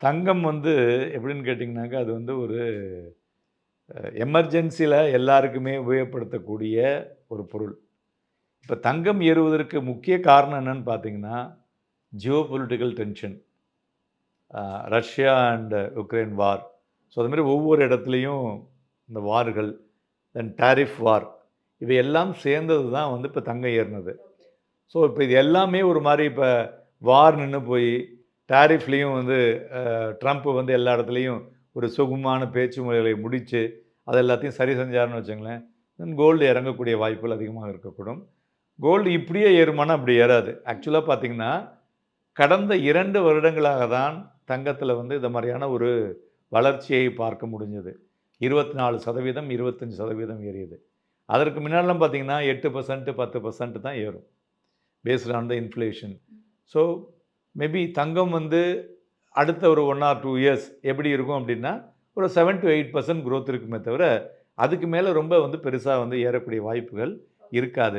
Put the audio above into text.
தங்கம் வந்து எப்படின்னு கேட்டிங்கனாக்கா, அது வந்து ஒரு எமர்ஜென்சில எல்லாருக்குமே உபயோகப்படுத்தக்கூடிய ஒரு பொருள். இப்ப தங்கம் ஏறுவதற்கு முக்கிய காரணம் என்னன்னு பார்த்தீங்கன்னா, Jio political tension. Russia and Ukraine war. So அது மாரி ஒவ்வொரு இடத்துலயும் இந்த வார்கள், தென் டாரிஃப் வார். இது எல்லாம் சேர்ந்தது தான் வந்து இப்ப தங்கம் ஏறுனது. ஸோ இப்ப இது எல்லாமே ஒரு மாரி இப்ப வார் நின்னு போயி, டாரிஃப்லயும் வந்து ட்ரம்ப் வந்து எல்லா இடத்துலயும் ஒரு சுகமான பேச்சு முறைகளை முடிச்சு, அது எல்லாத்தையும் சரி செஞ்சாருன்னு வச்சுங்களேன், தென் கோல்டு இறங்கக்கூடிய வாய்ப்புகள் அதிகமாக இருக்கக்கூடும். கோல்டு இப்படியே ஏறுமானா அப்படி ஏறாது. ஆக்சுவலா பார்த்தீங்கன்னா, கடந்த 2 வருடங்களாக தான் தங்கத்தில வந்து இந்த மாரியான ஒரு வளர்ச்சியை பார்க்க முடிஞ்சது. 24%, 25% ஏறியது. அதற்கு முன்னாடிலாம் பார்த்தீங்கன்னா, 8%, 10% தான் ஏறும். Based on the inflation. So maybe தங்கம் வந்து அடுத்த ஒரு 1 ஆர் 2 இயர்ஸ் எப்படி இருக்கும் அப்படின்னா, ஒரு 7-8% குரோத் இருக்குமே தவிர, அதுக்கு மேல ரொம்ப வந்து பெருசா வந்து ஏறக்கூடிய வாய்ப்புகள் இருக்காது.